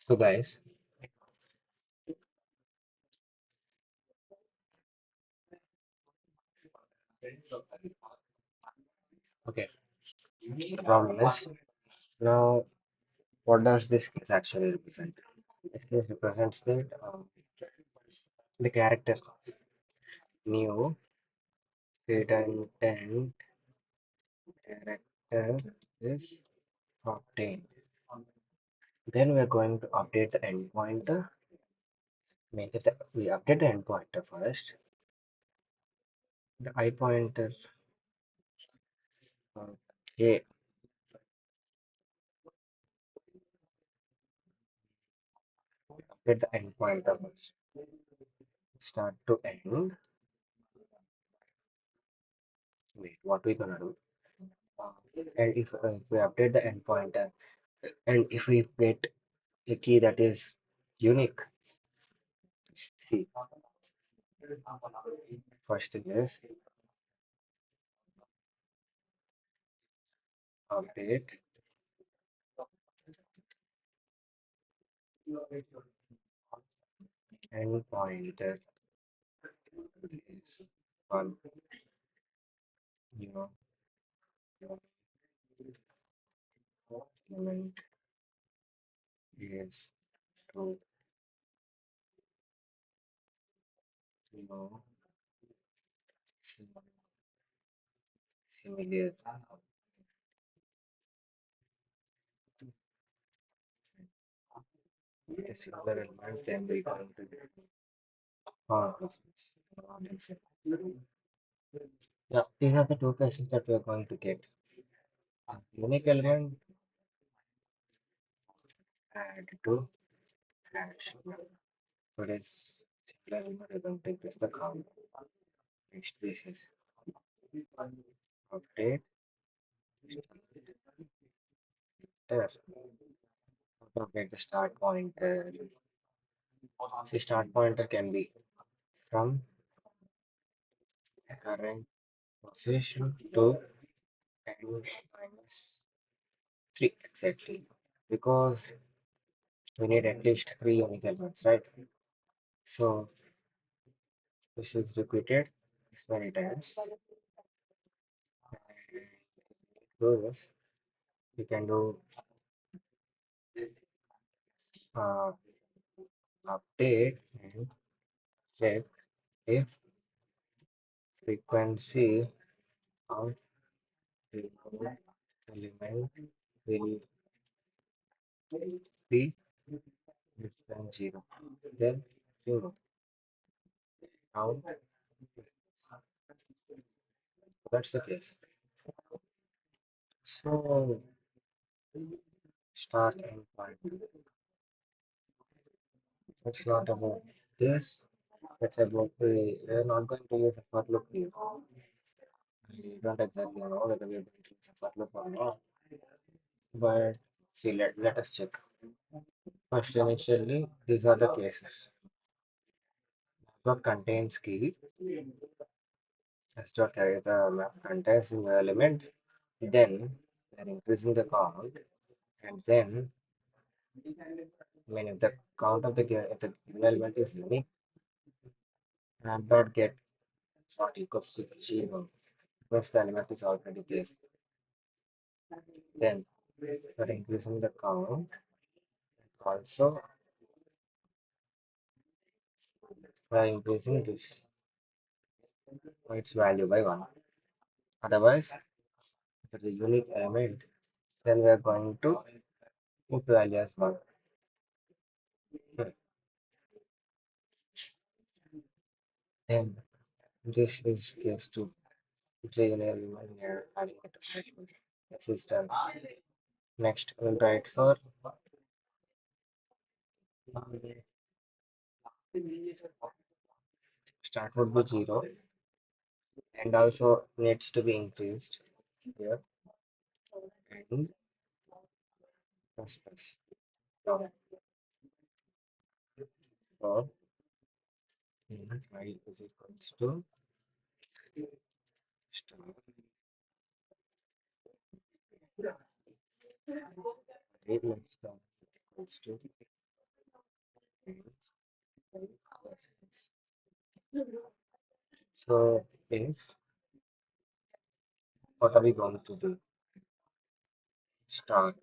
So guys, okay, the problem is now what does this case actually represent? This case represents that the character new data intent character is obtained. Then we're going to update the endpointer. If we update the endpointer first, the I pointer, okay, update the endpointer first. Start to end. Wait, what we gonna do? Uh, and if we update the endpointer, and if we get a key that is unique, see, first thing is update endpointer is one, you know, element is to, know, similar, a similar element, then we going to get yeah, these are the two cases that we are going to get. Unique element add to hash. So it is similar element we're going to increase the count. Next, this is update there. Update the start pointer. The start pointer can be from current position to n minus 3 exactly because we need at least three unique elements, right? So this is repeated this many times. And do this. We can do uh, update and check if frequency of the element will be less than zero. Then zero. Now that's the case. So start and point. It's not about this. It's about we're not going to use a for loop here. We don't exactly know whether we're going to use a for loop or not. But see, let us check. First, initially, these are the cases. Map contains key. S dot carry the map contains new element. Then we're increasing the count, and then if the count of the if the given element is unique, map dot get not equals to zero because the element is already there. Then we're increasing the count. Also, we're increasing this its value by one. Otherwise, if it's a unique element, then we are going to put value as one. Then this is case two. It's a unique element here adding it to management system. Next, we'll write for start would be zero and also needs to be increased here and plus plus. So for I is equals to star I less than equals to So if what are we going to do? Start.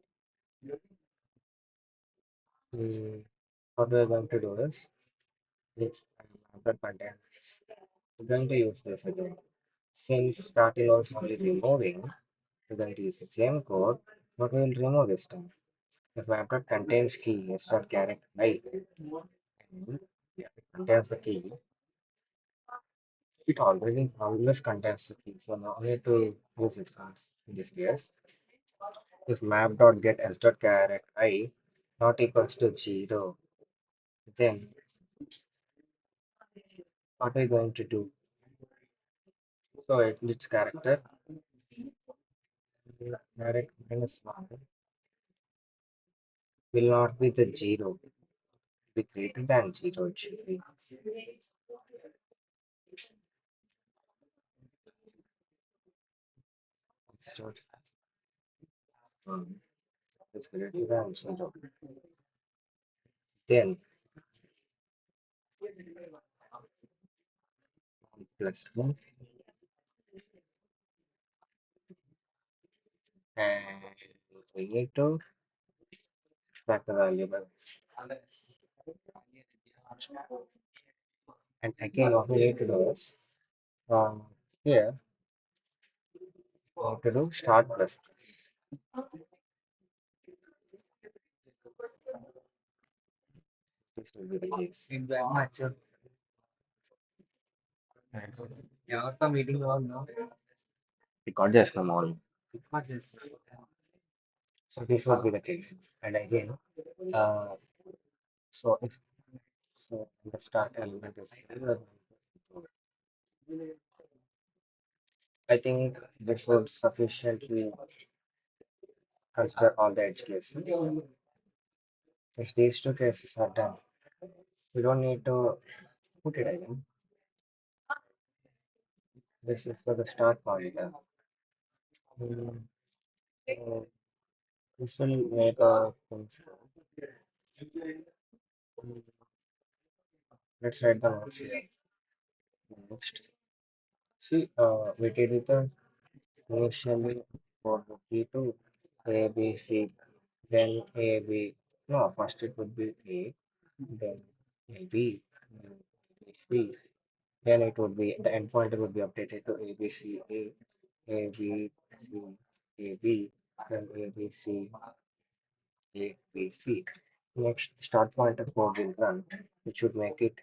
Mm, what we are going to do is if the content, we're going to use this again. Since starting out only removing, we're going to use the same code, but we will remove this time. If my method contains key, it's not character I, and yeah, it contains the key, it already always contains the key. So now I need to use it once in this case. If map dot get s dot character I not equals to 0, then what are we going to do? So its character direct minus 1 will not be the 0, be greater than 0. It should be. It's not, it's greater than 0. Then plus 1 and we need to extract the variable. And again, what we need to do is here we need to do start plus. This will be the case. ఎవరితో meeting లో ఉన్నావు record చేస్తున్నాం all. So this would be the case. And again, uh, so if so the start element is here, I think this would sufficiently consider all the edge cases. If these two cases are done, we don't need to put it again. This is for the start pointer. Hmm, so this will make a function. Hmm, let's write the notes here. Next, see, we did it initially for the P2 A, B, C, then A, B. No, first it would be A, then A, B, then A, B, C. Then it would be the endpointer would be updated to A, B, C, A, B, C, A, B, then A, B, C, A, B, C. Next, start pointer code will run, which should make it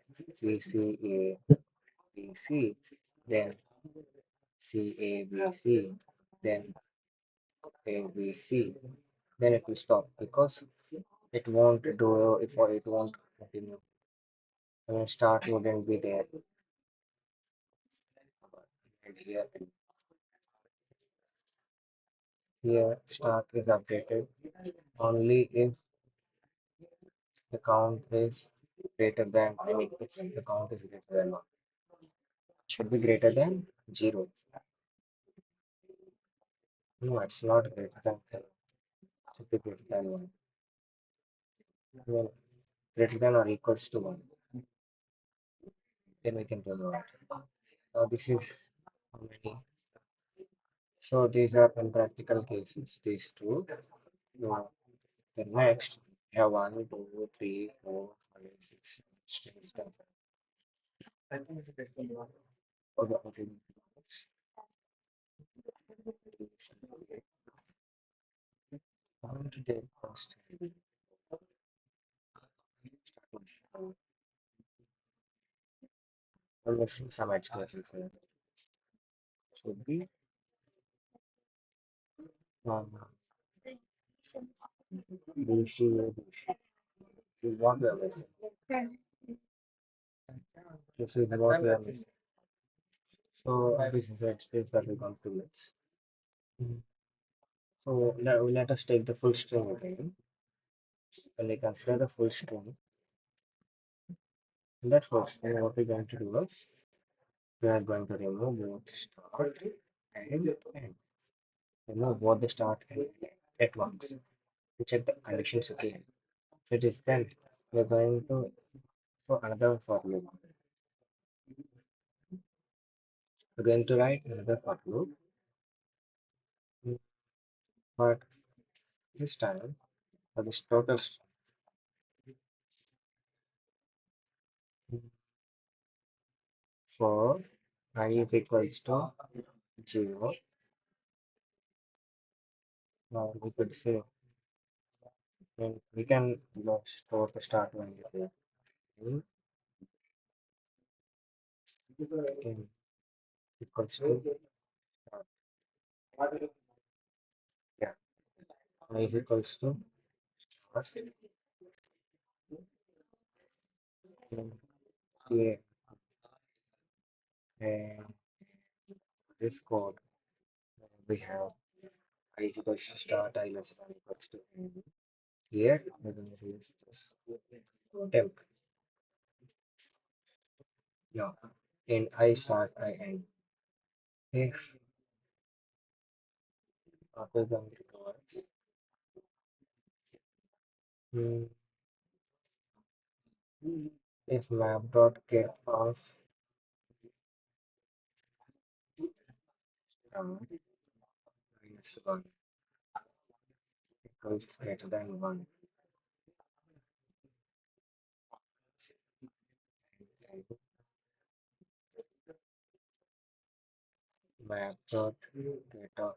B, C, A, B, C, then C, A, B, C, then A, B, C. Then it will stop because it won't do if or it won't continue. I mean, start wouldn't be there. And here start is updated only if the count is greater than, I mean, if the count is greater than 1. Should be greater than 0. No, it's not greater than 10. Should be greater than 1. Well, greater than or equals to 1. Then we can do that. Now this is how many. So these are impractical cases, these two. Now, the next, we have 1, 2, 3, 4, 5, 6, 7, 8, 9. Okay. I want to take first. I'm missing some edge cases here. Should be um, BC, ABC. This is what we are missing. This is what we are missing. So this is the edge case that we're going to miss. So let us take the full string again. When we consider the full string, in that full string, what we're going to do is we are going to remove both start and end. Remove both the start and end at once. We check the conditions again. If it is then we're going to for another for loop. We're going to write another for loop, mm, but this time for this total string for I is equals to 0. Now we could say we can store the start value here. Mm, okay, equals to start. Yeah, I is equals to start. Mm, yeah, and this code we have I is equals to start, I less than equals to end. Here we're going to use this temp. Yeah, and I start, I end. If we're going to do it, mm, if map dot get of minus 1 equals greater than 1, then map dot get of.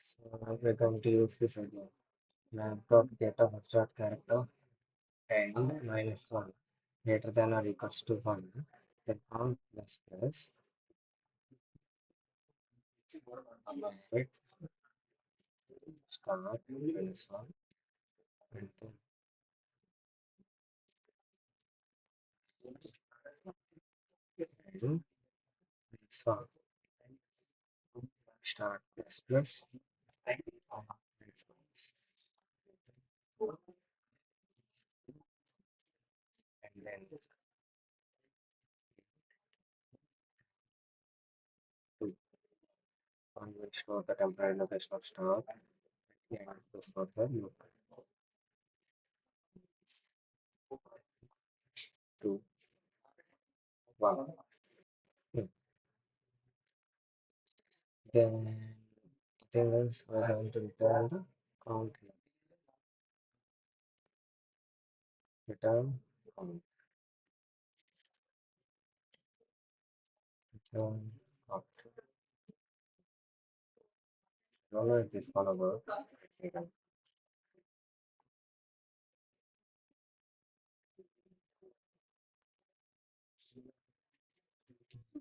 So now we're going to use this again. Map dot get of abstract character and minus 1 greater than or equals to 1. Then count plus plus it start minus 1 and then minus 1 start plus plus and then 2. One will store the temporary location of start and to store the loop. 2, 1. Hmm. Then the thing is we're going to return the count here. Return count. Return count. I don't know if this gonna work. Okay.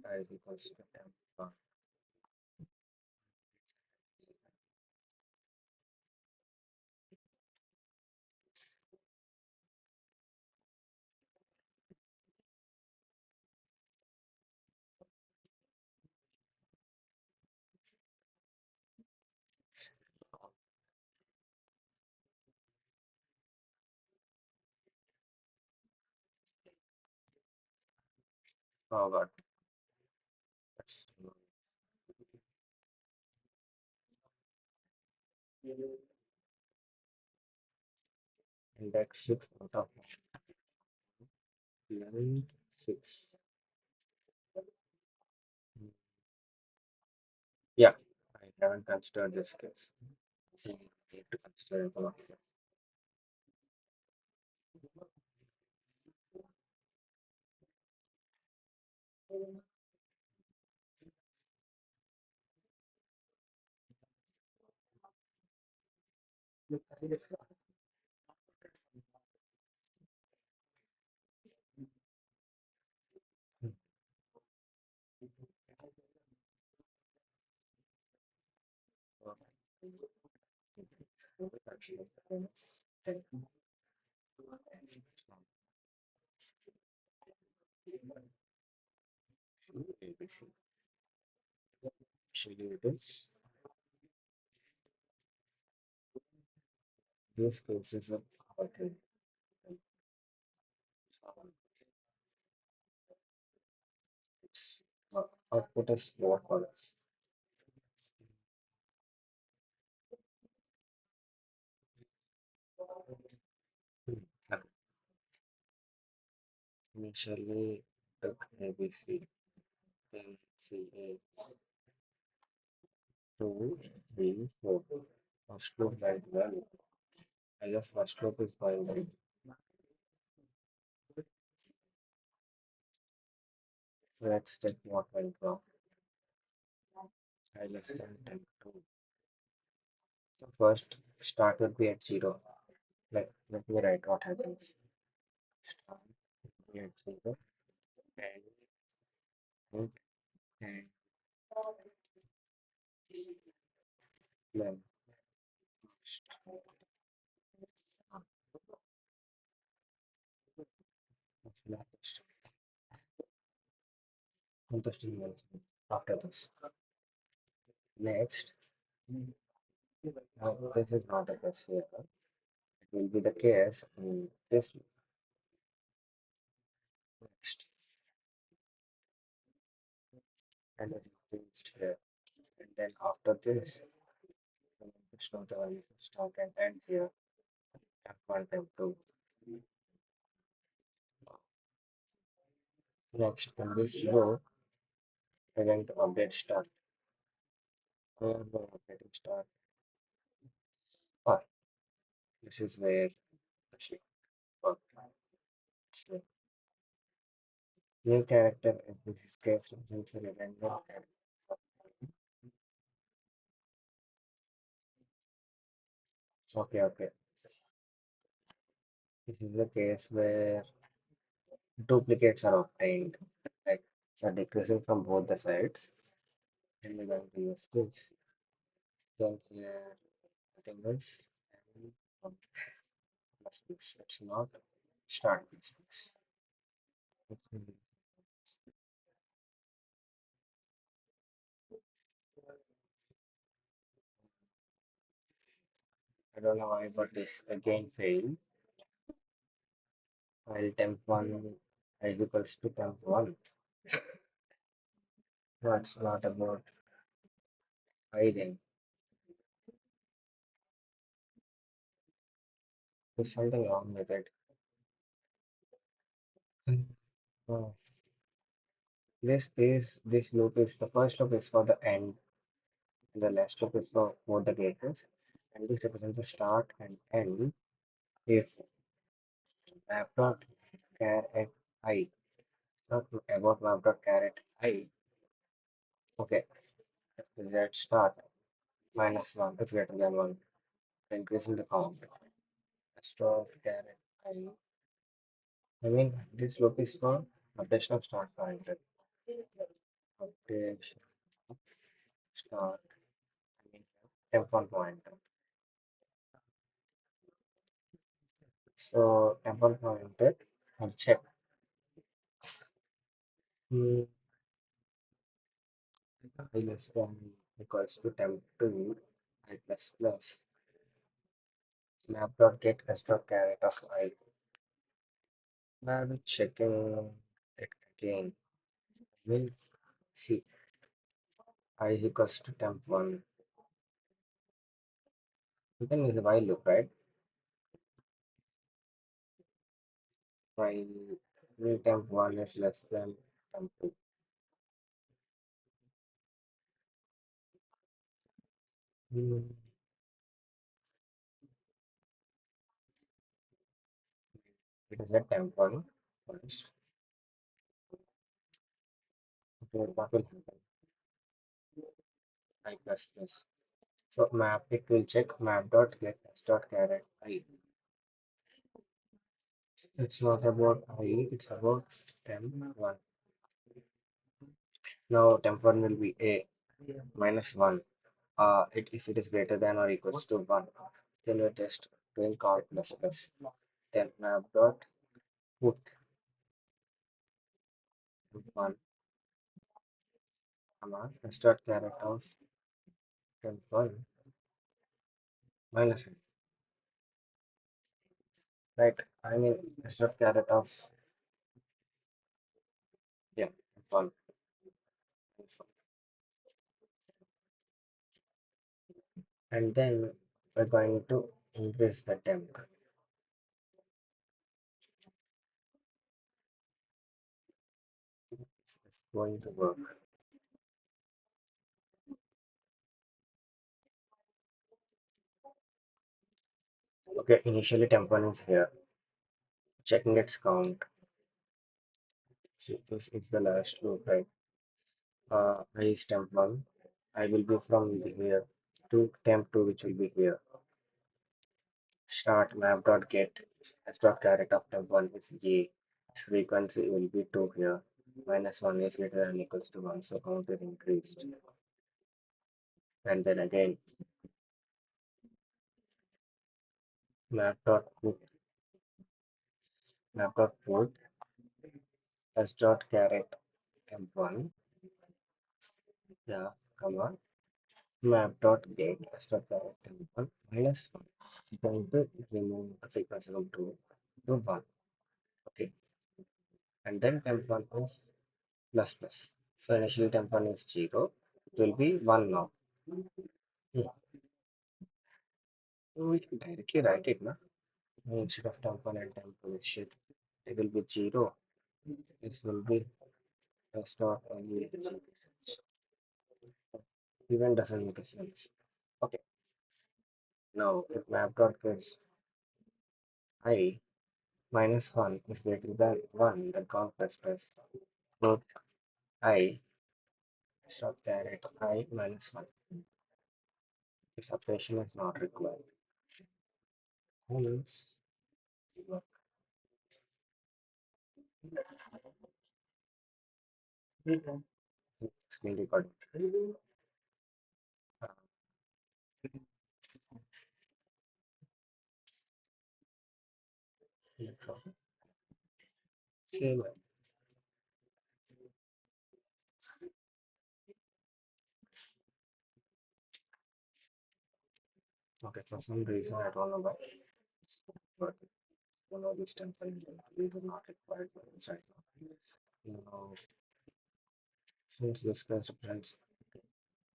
I is equals to temp count. Oh god. That's index 6 out of 11, 6. Hmm. Yeah, I haven't considered this case. So we need to consider all of this. Hmm. Actually, it is. These cases are okay. It's output is 4 colors. initially took ABC, then CA, 2, 3, 4. First loop went well. I guess first loop is fine. Let's check what went wrong. I less than 10 2. So first start will be at 0. Let me write what happens. Start will be at 0 and put and then interesting ones after this. Next, this is not a case here. It will be the case in this next and it is used here. And then after this, show the values of start and end here. F1, F2. Next, in this row, we're going to update start. Where we're updating start. Or this is where the shape works. So, new character in this case represents a random character. Okay, okay. This is the case where duplicates are obtained, like are decreasing from both the sides. And we're going to use this. Then here, nothing else. And plus this. It's not start business. I don't know why, but this again failed. While temp1 is equals to temp1. No, it's not about I then. There's something wrong with it. Oh, this loop is the first loop is for the end, and the last loop is for both the cases, and this represents the start and end. If map dot char at I, not about map dot char at I, okay, that start minus one is greater than one, increasing the count. Start char at I mean, this loop is for updation of start pointer. Updation start, I mean, temp1 pointer. So temp1 pointer, I'll check. Hmm, I less than equals to temp2 I plus plus map dot get s dot caret of I. Now I'm checking it again. Will see I is equals to temp1. You can use a while loop, right? While will temp1 is less than temp2. Hmm, it is a temp1 first. Okay, what will happen? I plus plus. So map it will check map dot get s dot caret I. It's not about I, it's about temp1. Now temp1 will be a minus 1. If it is greater than or equals to 1, then we're just doing count plus plus. Then map dot put 1 comma start caret of temp1 minus 1. Right? I mean start caret of yeah temp1 minus 1. And then we're going to increase the temp. going to work. Okay, initially temp1 is here, checking its count. So this is the last loop, right? I is temp1. I will be from here to temp2, which will be here. Start map.get s.caret of temp1 is a. Frequency will be 2 here. Minus 1 is greater than equals to 1, so count is increased. And then again, map.put map.put s.caret temp1, yeah, come on. Map.get s.caret temp1 minus 1. It's going to remove the frequency from 2 to 1. Okay. And then temp1 is plus plus. So initially temp1 is 0. It will be 1 now. Hmm. So we can directly write it now. Instead of temp1 and temp2, it will be 0. This will be s dot only. Even doesn't make a sense. Okay. Now if map.get I minus 1 is greater than 1, then count plus plus. Put I subcaret I minus 1. This operation is not required. Hence, screen recording. Uh, Same. Okay, for some reason I don't know why, but one of these temple these are not required for us right now. Now, since this represents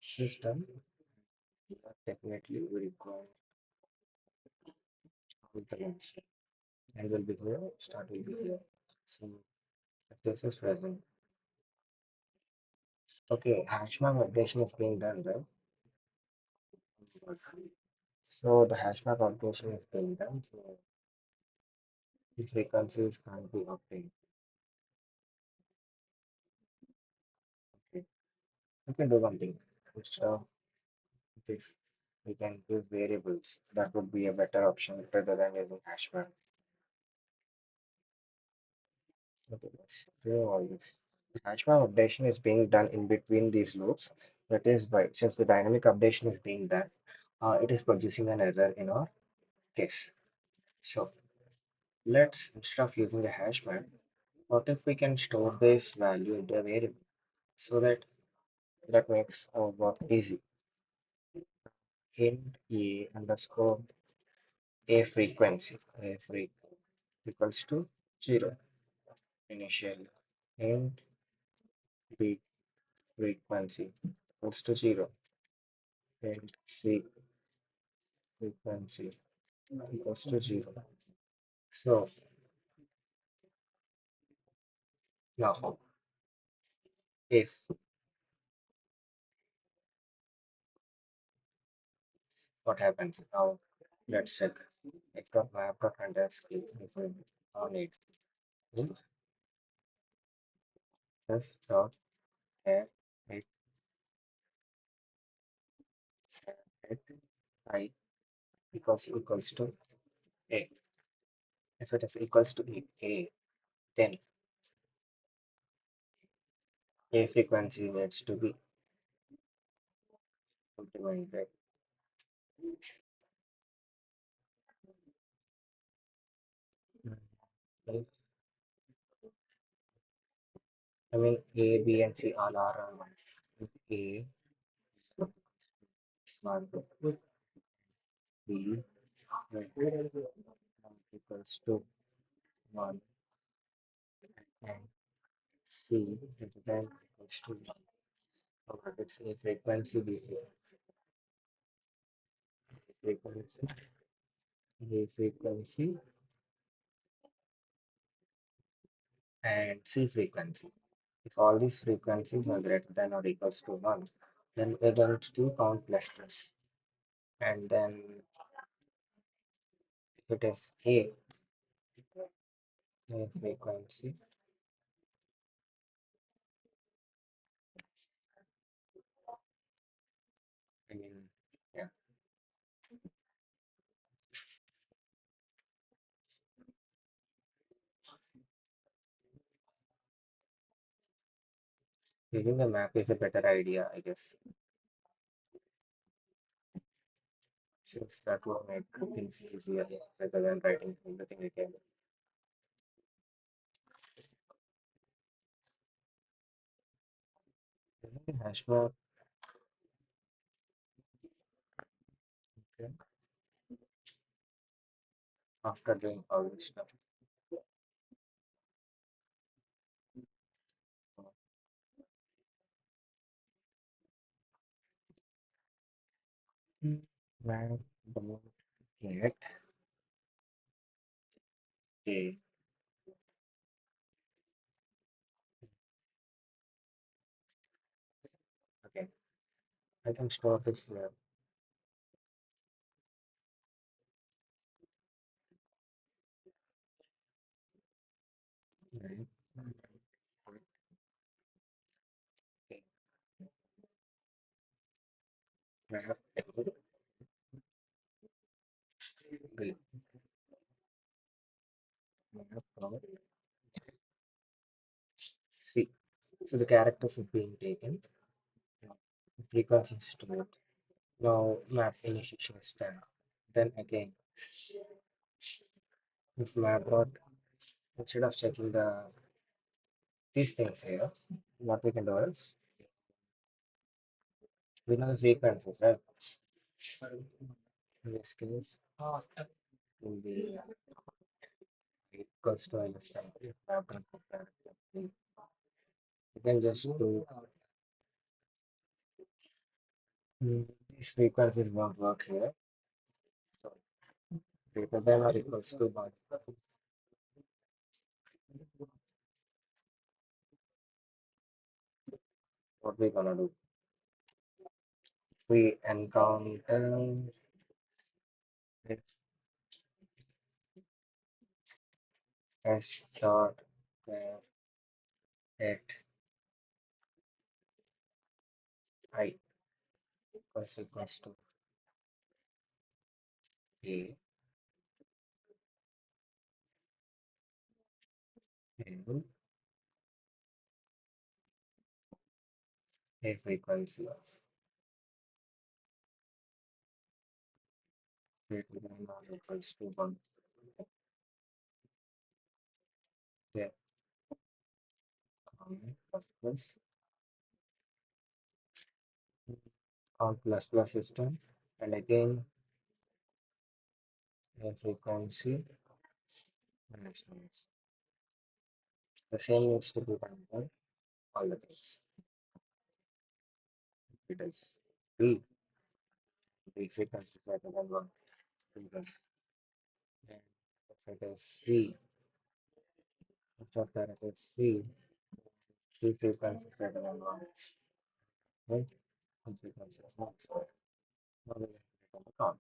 system, definitely we require with the lens. And will be here, start will be here. So if this is present, okay, hash map updation is being done, right? So the hash map updation is being done. So the frequencies can't be obtained. Okay, we can do one thing. Instead of this, we can use variables. That would be a better option rather than using hash map. Okay, let's do all this. The hash map updation is being done in between these loops. That is why, since the dynamic updation is being done, it is producing an error in our case. So let's, instead of using a hash map, what if we can store this value into a variable so that that makes our work easy. Int a underscore a frequency a freq equals to 0 initial. Int b frequency equals to 0. Int c frequency equals to 0. So now if what happens now, let's check x dot y dot context is on it. If s dot add it at I equals to a. If it is equals to a, then a frequency needs to be implemented. If, I mean, A, B, and C all are on one. If A is not with B, then equals to 1 and C then equals to 1. Or it's a frequency behavior. Frequency, A frequency, and C frequency. If all these frequencies are greater than or equals to 1, then we're going to count plus plus. And then if it is a frequency, I mean, yeah, using the map is a better idea, I guess, since that will make things easier rather than writing everything again. Using the hash map, okay, after doing all this stuff. Hmm. Map dot get a, okay, I can store this here, right? Okay, map great, map dot C. So the characters are being taken, frequency is stored. Now map initiation is done. Then again, if map dot, instead of checking these things here, what we can do is we know the frequencies, right? In this case, will be equals to understand map dot compare. You can just do these frequencies won't work here. So greater than or equals to 1. What we gonna do? We encounter if s dot where at I equals to a and a frequency of greater than or equals to 1. Yeah, plus plus on plus plus system, and again a frequency minus minus. The same needs to be done for all the things. It is b, the frequency is greater than 1 because then if it is c, if of that it is c frequency is greater than 1, right? And frequency is 1. So now we have to take on the count.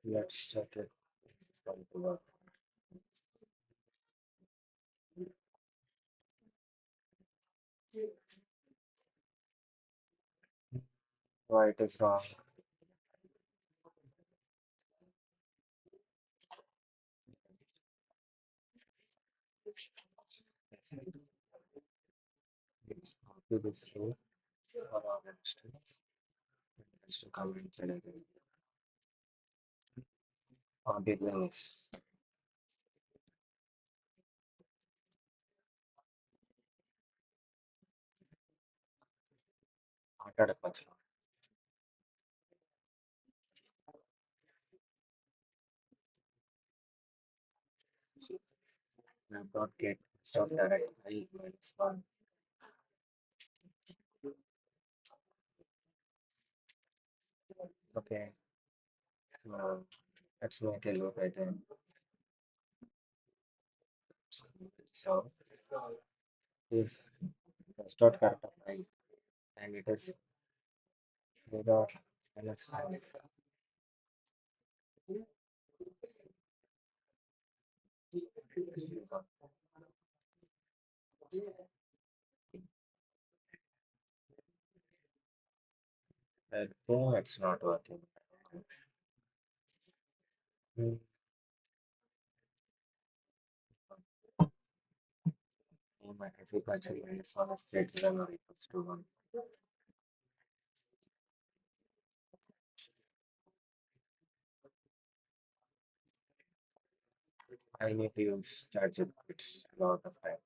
Let's check it. This is going to work. Why it is wrong? Let's copy this row for our instance. Let's to comment it again. Beginnings. మాట్లాడకపోవచ్చు. So map dot get stop direct I minus 1. Okay. So let's make a loop again. So if That's dot character file, and it is zero minus nine. I think it's not working. Hmm, my frequency minus one is greater than or equals to one. I need to use charge it. It's a lot of time.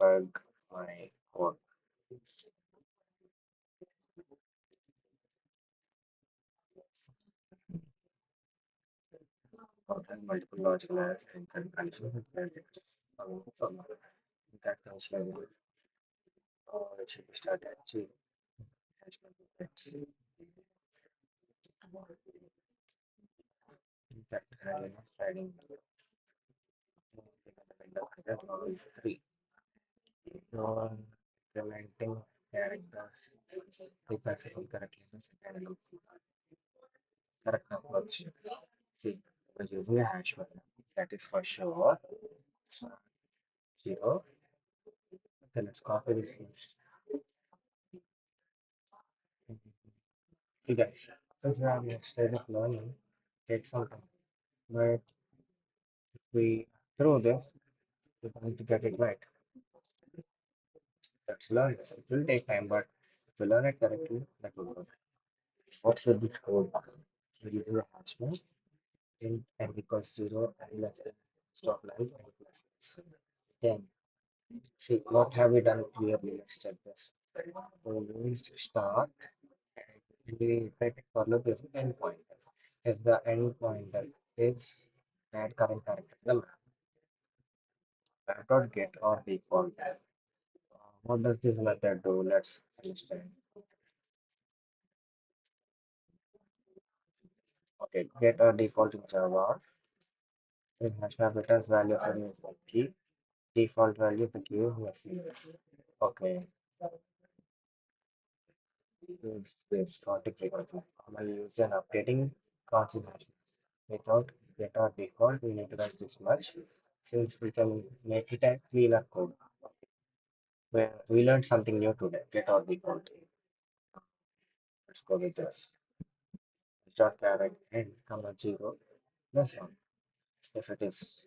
Debug my code. Code has multiple logical errors and conditions and predicts. That comes level. It should be started at zero. In fact, sliding three. Non-implementing characters replaceable correctly in the second loop. Correct approach. See, we're using a hash method. That is for sure. So, zero. Then let's copy this first. See guys, since we are in a stage of learning, takes some time. But if we throw this, we're going to get it right. Let's learn this. It will take time, but if we learn it correctly, that will work. What should this code? We're using a hash method. In n equals 0 and less than stop line and plus this. Then, see what have we done clearly? Let's check this. We used start and we set for loop using end pointer. If the end pointer is add current character in the map dot get or default. What does this method do? Let's understand. Okay, get or default in Java is hash map returns value of any key. Default value of the key is missing. Okay, use this static recursion. Normally used in updating configuration. Without get or default, we need to write this much. Since we can make it a cleaner code. Where we learned something new today. Get or default. Let's go with this. Start caret n comma 0 plus 1. If it is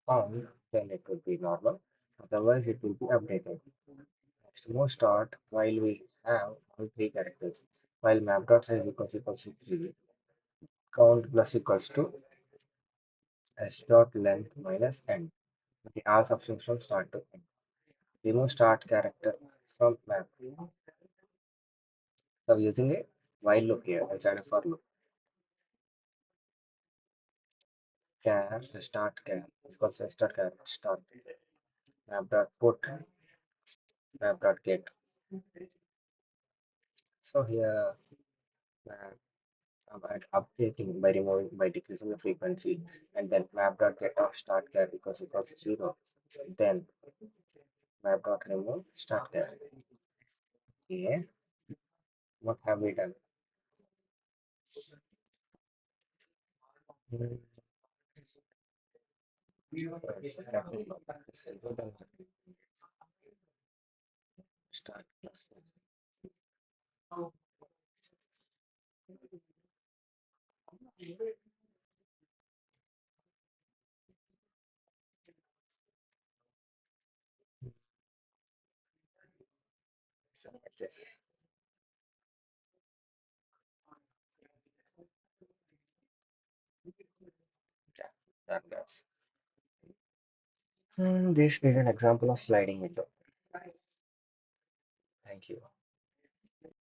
on, then it will be normal. Otherwise, it will be updated. Next, move start while we have all three characters. While map dot size equals to 3, count plus equals to s dot length minus n. Okay, all substrings from start to end. Remove start character from map. So using a while loop here inside a for loop. Char start char is called start char start map dot put map dot get. So here updating by removing by decreasing the frequency and then map dot get of start char equals to 0. Then map dot remove start char. Okay, what have we done? Hmm, it's exactly start plus. So like this. Yeah, that's. This is an example of sliding window. Thank you.